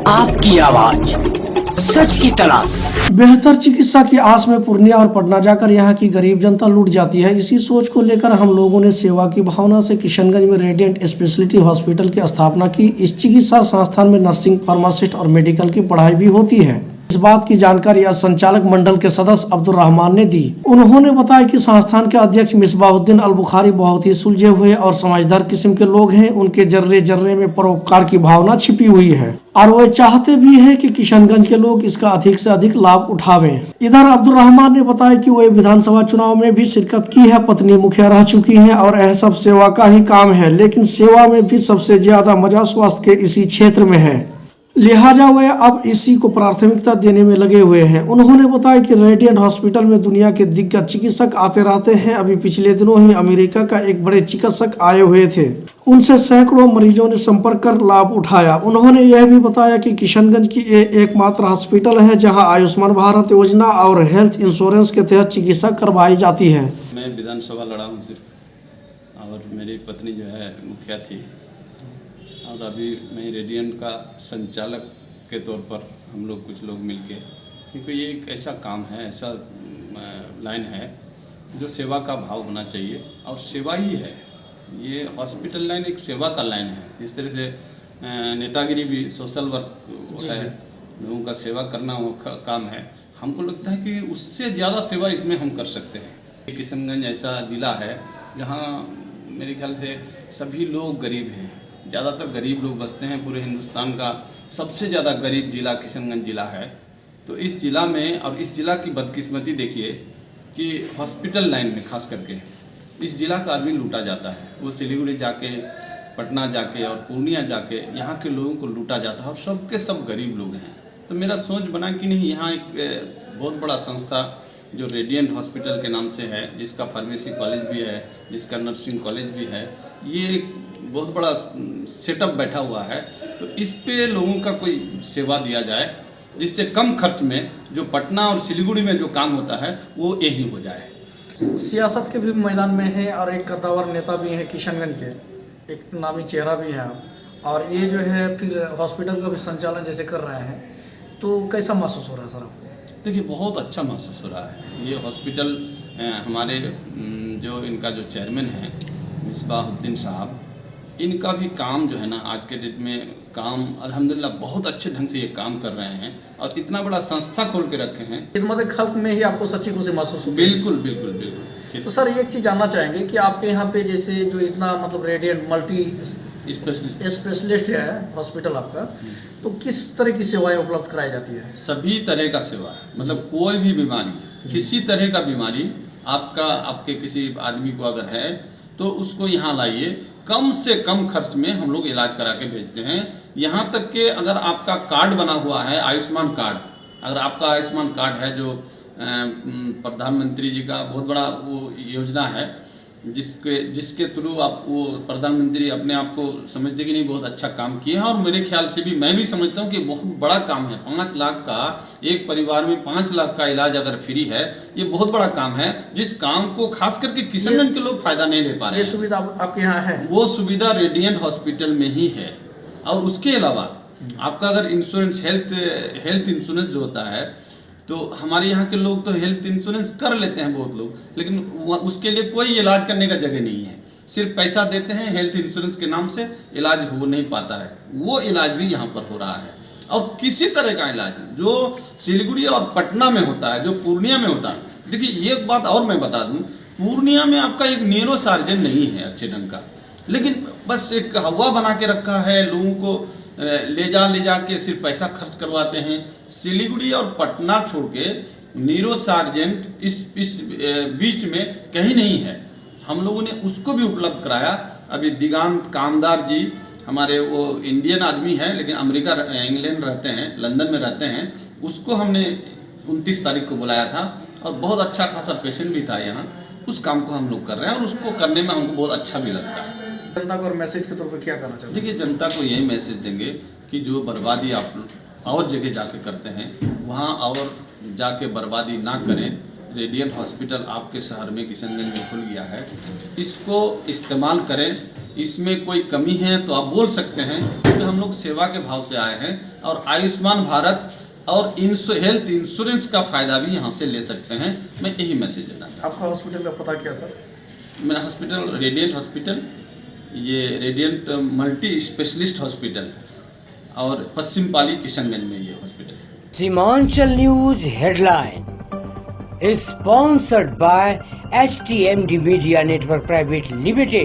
आपकी आवाज, सच की तलाश। बेहतर चिकित्सा की आस में पूर्णिया और पटना जाकर यहाँ की गरीब जनता लूट जाती है। इसी सोच को लेकर हम लोगों ने सेवा की भावना से किशनगंज में रेडिएंट स्पेशलिटी हॉस्पिटल की स्थापना की। इस चिकित्सा संस्थान में नर्सिंग, फार्मासिस्ट और मेडिकल की पढ़ाई भी होती है। इस बात की जानकारी आज संचालक मंडल के सदस्य अब्दुल रहमान ने दी। उन्होंने बताया कि संस्थान के अध्यक्ष मिसबाहुद्दीन अल बुखारी बहुत ही सुलझे हुए और समझदार किस्म के लोग हैं। उनके जर्रे जर्रे में परोपकार की भावना छिपी हुई है और वो चाहते भी हैं कि किशनगंज के लोग इसका अधिक से अधिक लाभ उठावें। इधर अब्दुल रहमान ने बताया कि वो विधानसभा चुनाव में भी शिरकत की है, पत्नी मुखिया रह चुकी हैं और यह सब सेवा का ही काम है, लेकिन सेवा में भी सबसे ज्यादा मजा स्वास्थ्य के इसी क्षेत्र में है, लिहाजा वे अब इसी को प्राथमिकता देने में लगे हुए हैं। उन्होंने बताया कि रेडिएंट हॉस्पिटल में दुनिया के दिग्गज चिकित्सक आते रहते हैं। अभी पिछले दिनों ही अमेरिका का एक बड़े चिकित्सक आए हुए थे, उनसे सैकड़ों मरीजों ने संपर्क कर लाभ उठाया। उन्होंने यह भी बताया कि किशनगंज की ये एकमात्र हॉस्पिटल है जहाँ आयुष्मान भारत योजना और हेल्थ इंश्योरेंस के तहत चिकित्सा करवाई जाती है। मैं विधानसभा लड़ा हूँ सिर्फ, और मेरी पत्नी जो है मुखिया थी, और अभी मैं रेडिएंट का संचालक के तौर पर हम लोग कुछ लोग मिलके, क्योंकि ये एक ऐसा काम है, ऐसा लाइन है जो सेवा का भाव होना चाहिए और सेवा ही है। ये हॉस्पिटल लाइन एक सेवा का लाइन है। इस तरह से नेतागिरी भी सोशल वर्क है, लोगों का सेवा करना वो काम है। हमको लगता है कि उससे ज़्यादा सेवा इसमें हम कर सकते हैं। किशनगंज ऐसा ज़िला है जहाँ मेरे ख्याल से सभी लोग गरीब हैं, ज़्यादातर गरीब लोग बसते हैं। पूरे हिंदुस्तान का सबसे ज़्यादा गरीब ज़िला किशनगंज ज़िला है। तो इस ज़िला में, और इस ज़िला की बदकिस्मती देखिए कि हॉस्पिटल लाइन में खास करके इस ज़िला का आदमी लूटा जाता है। वो सिलीगुड़ी जाके, पटना जाके और पूर्णिया जाके यहाँ के लोगों को लूटा जाता है, और सबके सब गरीब लोग हैं। तो मेरा सोच बना कि नहीं, यहाँ एक बहुत बड़ा संस्था जो रेडिएंट हॉस्पिटल के नाम से है, जिसका फार्मेसी कॉलेज भी है, जिसका नर्सिंग कॉलेज भी है, ये एक बहुत बड़ा सेटअप बैठा हुआ है। तो इस पे लोगों का कोई सेवा दिया जाए, जिससे कम खर्च में जो पटना और सिलीगुड़ी में जो काम होता है वो यही हो जाए। सियासत के भी मैदान में है और एक कद्दावर नेता भी है किशनगंज के, एक नामी चेहरा भी है, और ये जो है फिर हॉस्पिटल का भी संचालन जैसे कर रहे हैं, तो कैसा महसूस हो रहा है सर आपको? देखिए, बहुत अच्छा महसूस हो रहा है। ये हॉस्पिटल हमारे जो इनका जो चेयरमैन है मिसबाहुद्दीन साहब, इनका भी काम जो है ना, आज के डेट में काम अल्हम्दुलिल्लाह बहुत अच्छे ढंग से ये काम कर रहे हैं, और इतना बड़ा संस्था खोल के रखे हैं। खिदमत खल्क में ही आपको सच्ची खुशी महसूस होती है? बिल्कुल बिल्कुल बिल्कुल। तो सर एक चीज़ जानना चाहेंगे कि आपके यहाँ पे जैसे जो इतना मतलब रेडिएंट मल्टी स्पेशलिस्ट है हॉस्पिटल आपका, तो किस तरह की सेवाएं उपलब्ध कराई जाती है? सभी तरह का सेवा है, मतलब कोई भी बीमारी, किसी तरह का बीमारी आपके किसी आदमी को अगर है तो उसको यहाँ लाइए, कम से कम खर्च में हम लोग इलाज करा के भेजते हैं। यहाँ तक कि अगर आपका कार्ड बना हुआ है, आयुष्मान कार्ड, अगर आपका आयुष्मान कार्ड है जो प्रधानमंत्री जी का बहुत बड़ा वो योजना है, जिसके थ्रू आप वो प्रधानमंत्री अपने आप को समझते कि नहीं बहुत अच्छा काम किए हैं, और मेरे ख्याल से भी मैं भी समझता हूँ कि बहुत बड़ा काम है। 5 लाख का, एक परिवार में 5 लाख का इलाज अगर फ्री है, ये बहुत बड़ा काम है, जिस काम को खास करके किशनगंज के लोग फायदा नहीं ले पा रहे हैं। ये सुविधा आपके यहाँ है? वो सुविधा रेडिएंट हॉस्पिटल में ही है। और उसके अलावा आपका अगर इंश्योरेंस, हेल्थ इंश्योरेंस जो होता है, तो हमारे यहाँ के लोग तो हेल्थ इंश्योरेंस कर लेते हैं बहुत लोग, लेकिन उसके लिए कोई इलाज करने का जगह नहीं है। सिर्फ पैसा देते हैं हेल्थ इंश्योरेंस के नाम से, इलाज हो नहीं पाता है। वो इलाज भी यहाँ पर हो रहा है, और किसी तरह का इलाज जो सिलीगुड़ी और पटना में होता है, जो पूर्णिया में होता है। देखिए, एक बात और मैं बता दूँ, पूर्णिया में आपका एक न्यूरो सर्जन नहीं है अच्छे ढंग का, लेकिन बस एक हवा बना के रखा है, लोगों को ले जा के सिर्फ पैसा खर्च करवाते हैं। सिलीगुड़ी और पटना छोड़ के न्यूरो सर्जेंट इस बीच में कहीं नहीं है। हम लोगों ने उसको भी उपलब्ध कराया। अभी दिगांत कामदार जी, हमारे वो इंडियन आदमी है लेकिन अमेरिका, इंग्लैंड रहते हैं, लंदन में रहते हैं, उसको हमने 29 तारीख को बुलाया था, और बहुत अच्छा खासा पेशेंट भी था यहाँ। उस काम को हम लोग कर रहे हैं, और उसको करने में हमको बहुत अच्छा भी लगता है। जनता को मैसेज के तौर पर क्या करना चाहिए? देखिए, जनता को यही मैसेज देंगे कि जो बर्बादी आप और जगह जाके करते हैं, वहाँ और जाके बर्बादी ना करें। रेडिएंट हॉस्पिटल आपके शहर में किशनगंज में खुल गया है, इसको इस्तेमाल करें इसमें कोई कमी है तो आप बोल सकते हैं, क्योंकि हम लोग सेवा के भाव से आए हैं और आयुष्मान भारत और हेल्थ इंश्योरेंस का फ़ायदा भी यहाँ से ले सकते हैं। मैं यही मैसेज देना चाहता हूँ। आपका हॉस्पिटल का पता क्या सर? मेरा हॉस्पिटल रेडियंट हॉस्पिटल, ये रेडियंट मल्टी स्पेशलिस्ट हॉस्पिटल और पश्चिम पाली किशनगंज में ये hospital. Seemanchal news headline sponsored by HTMD media network private limited.